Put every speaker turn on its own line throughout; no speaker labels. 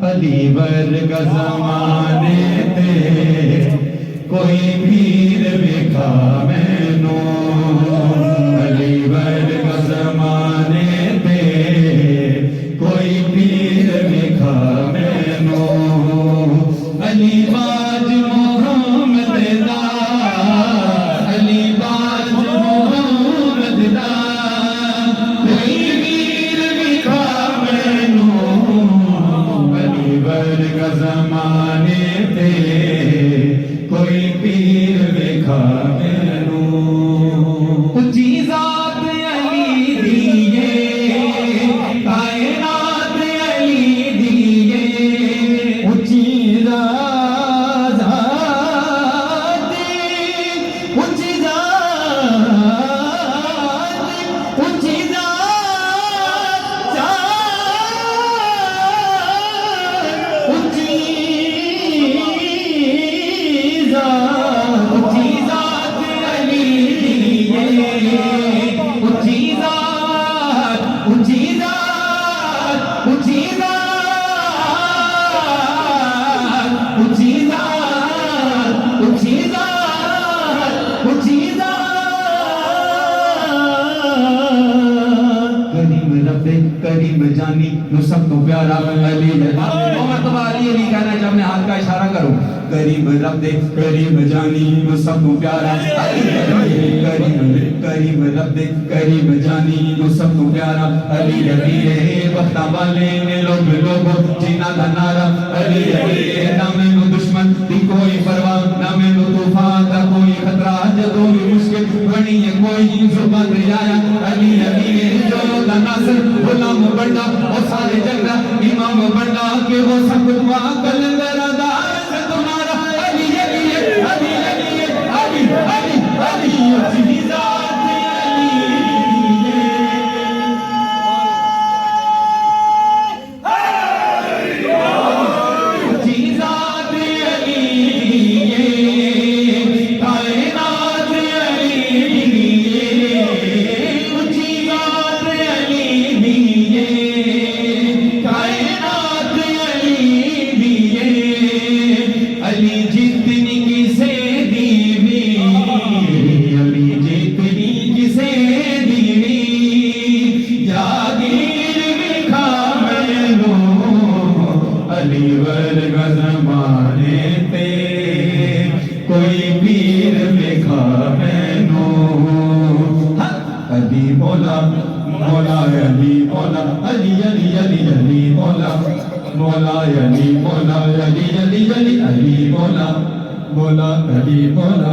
علی ورگا زمانے تے کوئی پیر ویکھا مینو علی ورگا زمانے تے کوئی پیر ویکھا مینو علی باج محمد دا علی باج محمد دا کوئی پیر ویکھا مینو علی ورگا زمانے تے کوئی پیر ویکھا مینو اچھی ذات علی دیے کائنات علی دیے اچھی ذات اچھی ذات اچھی ذات اچھی ذات علی دیے اچھی ذات اچھی ذات اچھی ذات اچھی ذات اچھی ذات اچھی ذات کریم رب کریم جانی نو سب تو پیارا علی مرتبہ علی علی کہنا جب میں ہاتھ کا اشارہ کروں کریم رب کریم جانی نو سب تو پیارا علی کریم رب کریم جانی نو سب تو پیارا علی علی وقتا والے نے لوگ جینا دا نارا علی علی نہ مینو دشمن دی کوئی پرواہ نہ مینو طوفان دا کوئی خطرہ جدوں بھی مشکل بنی ہے کوئی زبان تے آیا علی علی جو دا ناصر غلام بننا اور سارے جنگا امام بننا کہ وہ سب دعا کلندر دار سے تمہارا علی علی علی علی علی علی علی اچھی ذات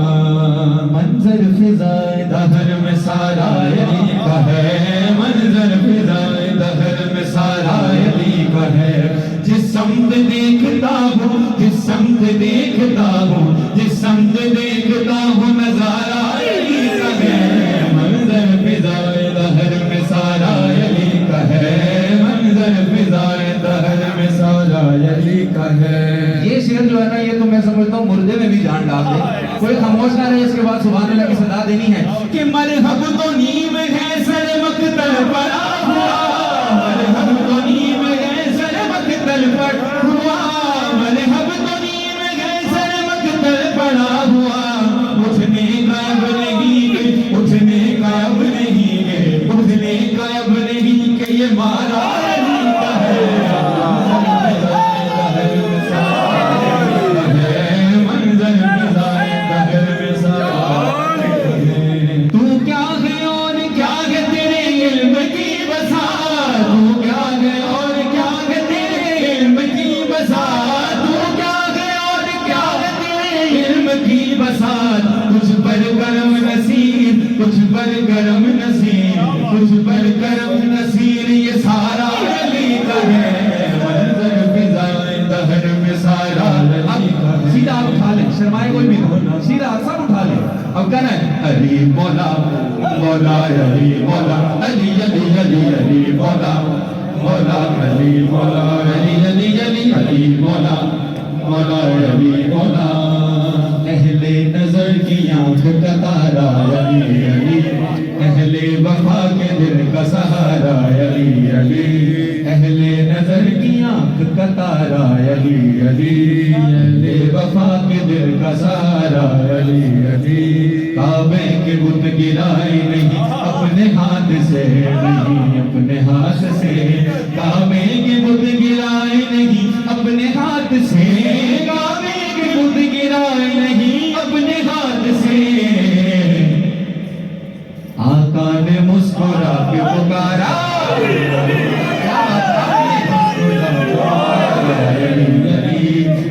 منظر فضائے دہر میں سارا علی کا ہے منظر فضائے دہر میں سارا علی کا ہے جس سمت دیکھتا ہوں جس سمت دیکھتا ہوں جس سمت دیکھتا ہوں نظارہ علی کا ہے منظر فضائے دہر میں سارا علی کا ہے منظر فضائے دہر میں سارا علی کا ہے یہ شعر جو ہے نا یہ تو میں سمجھتا ہوں مردے میں بھی جان ڈال دے کوئی خاموش نہ رہے اس کے بعد سبحان اللہ کی صدا دینی ہے کہ مرحب تو نیم ہے سر مقتل پڑا ہوا مرحب تو نیم ہے سر مقتل پڑا ہوا مرحب تو نیم ہے سر مقتل پڑا ہوا اٹھنے کا اب نہیں اٹھنے کا اب نہیں اٹھنے کا اب نہیں کہ یہ مارا علی کا ہے کچھ پر گرم نصیر کچھ پر گرم نصیر یہ سارا علی کا ہے منظر فضائے دہر میں سارا علی کا ہے سیدھا آپ اٹھا لیں شرمائے کوئی بھی نہیں سیدھا سب اٹھا لیں اب کہنا ہے علی مولا مولا علی مولا علی علی علی علی مولا مولا علی مولا علی علی علی علی مولا مولا علی مولا اہل نظر کی آنکھ کا تارا علی علی، اہل وفا کے دل کا سہارا علی علی، اہل نظر کی آنکھ کا تارا علی علی، اہل وفا کے دل کا سہارا علی علی، کعبے کے بت گرائے نہیں اپنے ہاتھ سے، نہیں اپنے ہاتھ سے، کعبے کے بت گرائے نہیں اپنے ہاتھ سے، کعبے کے بت گرائے نہیں اپنے ہاتھ سے، آقا نے مسکرا کے پکارا،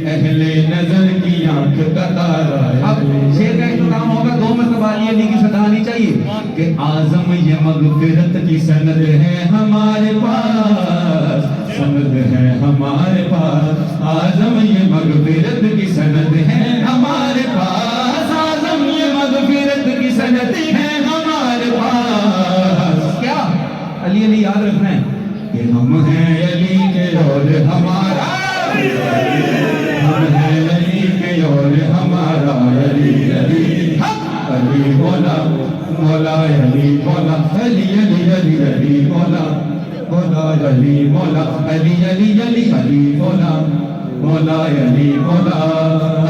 اہل نظر کی آنکھ کا تارا۔ اب شعر کا اختتام ہوگا، دو مرتبہ علی علی کی صدا آنی چاہیے کہ اعظم یہ مغفرت کی سند ہے ہمارے پاس، سند ہے ہمارے پاس، اعظم یہ مغفرت کی سند ہے ہمارے پاس، اعظم یہ مغفرت کی سند ہے ہمارے پاس۔ کیا علی علی یاد رکھنا ہے کہ ہم ہیں علی کے اور ہمارا، ہم ہیں علی کے اور ہمارا، علی علی علی مولا، مولا علی مولا، علی علی علی علی مولا، مولا علی مولا، علی علی علی علی مولا، مولا علی مولا،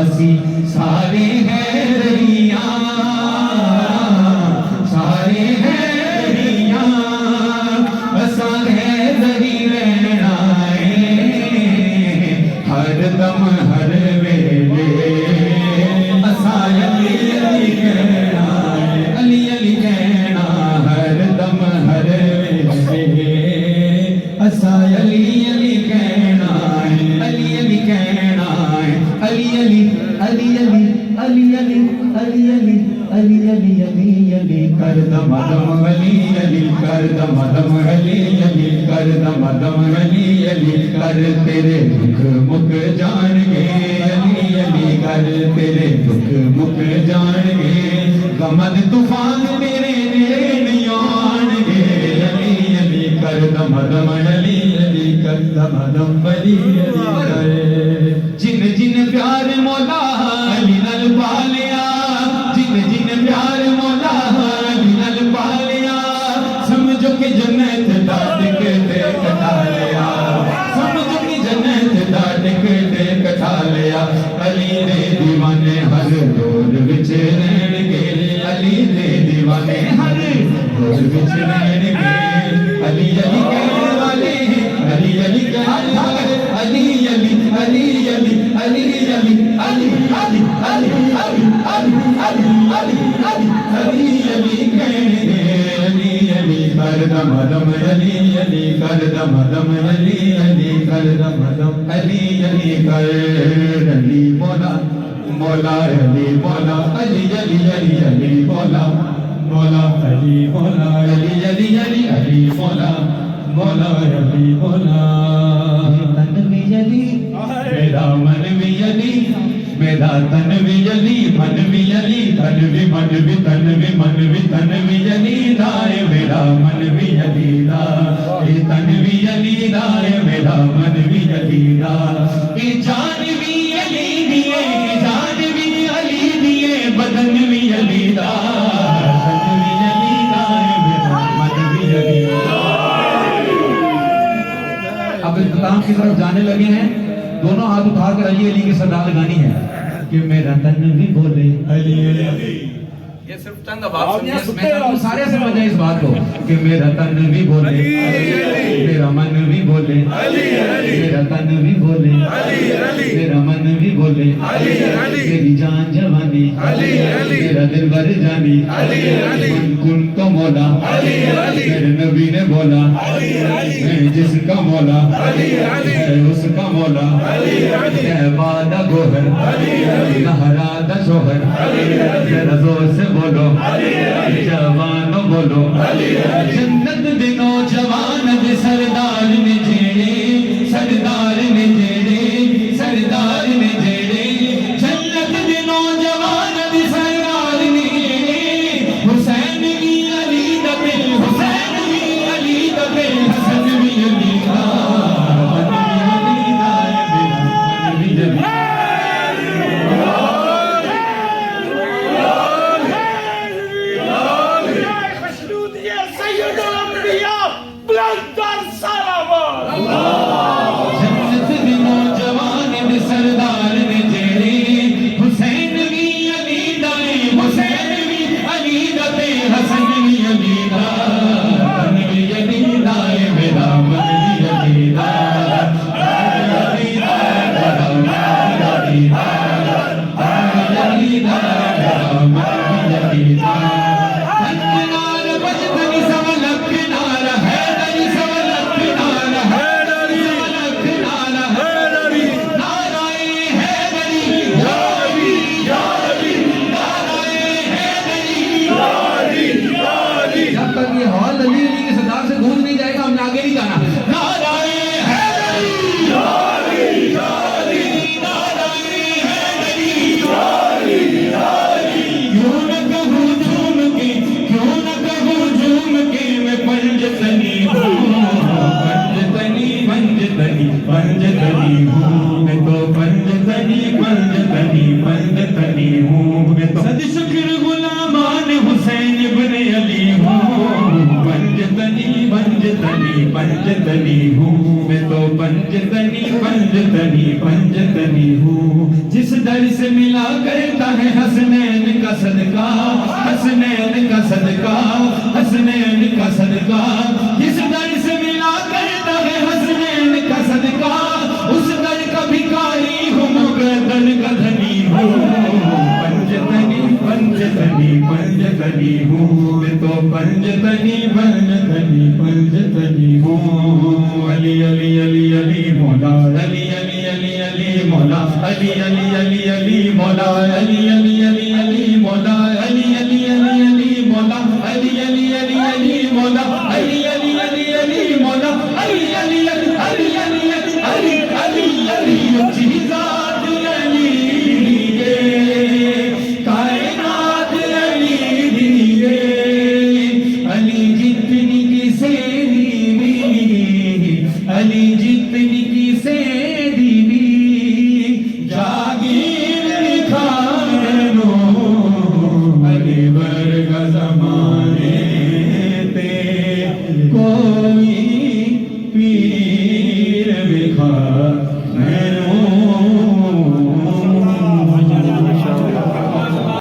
اسی سارے ہیں رہیاں، سارے ہیں رہیاں، اساں ہے ذری رہنائے، ہر دم ہر ویلے اساں علی علی کہنا ہے، علی علی کہنا ہر دم ہر ویلے، اساں علی علی کہنا ہے، علی علی کہنا ہے، علی علی علی علی علی علی علی علی علی علی علی کر دم دم علی علی کر دم دم علی علی کر دم دم علی علی کر تیرے دکھ مک جان گے، علی علی کر تیرے دکھ مک جان گے، غمد طوفان تیرے نیڑے نہیں آن گے، علی علی کر دم دم علی علی کر دم دم علی علی، جن جن پیار مولا علی نال پا لیا، جن جن پیار مولا علی نال پا لیا، سمجھو کہ جنت دا ٹکٹ کٹا لیا، سمجھو کہ جنت دا ٹکٹ کٹا لیا، علی دے دیوانے ہر دور وچ رہن گے، علی دے دیوانے ہر دور وچ رہن گے، علی علی کہنے والے ہیں، علی علی کہنے والے، علی علی علی علی علی علی علی علی علی علی علی علی علی علی علی کہنے، علی علی کر دم دم علی علی کر دم دم علی علی کر دم دم علی علی کر، علی مولا، مولا علی مولا، علی علی علی علی مولا، مولا علی مولا، علی علی علی علی مولا، مولا علی مولا، تن بھی علی میرا من بھی علی، میرا تن بھی علی من بھی علی، تن بھی من بھی تن بھی من بھی تن بھی علی دائے، میرا من بھی علی دا، یہ تن بھی علی دائے، میرا من بھی علی دا، یہ جان بھی علی دیے، یہ جان بھی علی دیے، بدن بھی علی دا، تن بھی علی دائے، میرا من بھی علی دا۔ اب اختتام کی طرف جانے لگے ہیں، دونوں ہاتھ اٹھا کر علی علی کی صدا لگانی ہے کہ میرا تن بھی بولے علی علی، یہ صرف چند اب میں سارے سمجھ جائیں اس بات کو کہ میرا تن بھی بولے میرا من بھی بولے، میرا تن بھی بولے میرا من بھی بولے، میری جان جوانی میرا دل بھر جانی، من کن تو مولا میرے نبی نے بولا، میں جس کا مولا ہے اس کا مولا، وعدہ گوہر نہرادہ شوہر، ذرا زور سے بولو جوانو بولو، جنت دے نوجوان دے سردار نے جیڑے، سردار نے جیڑے، سردار نے جیڑے، جنت دے نوجوان دے سردار نے جیڑے، حسین بھی علی دا دل، حسین بھی علی دا دل، حسن بھی علی دا، من بھی علی دا، من بھی علی دا۔ پھر غلامان حسین ابن علی ہوں، پنجتنی پنجتنی پنجتنی ہوں، میں تو پنجتنی پنجتنی پنجتنی ہوں، جس در سے ملا کرتا ہے حسنین کا صدقہ، حسنین کا صدقہ، حسنین کا صدقہ، جس در سے ملا کرتا ہے حسنین کا صدقہ، اس در کا بھکاری ہوں، مقدر کا دھنی ہوں، پنجتنی پنجتنی پنجتنی ہوں، میں تو پنجتنی پنجتنی پنجتنی ہوں، علی علی علی علی مولا، علی علی علی علی مولا، علی علی علی علی مولا، علی علی علی علی مولا، علی علی علی علی مولا، علی علی علی علی مولا، علی علی علی علی مولا، علی علی علی علی علی علی علی علی علی ذات علی دیے کائنات علی دیے، علی جتنی کی سیری علی جتنی کی سیری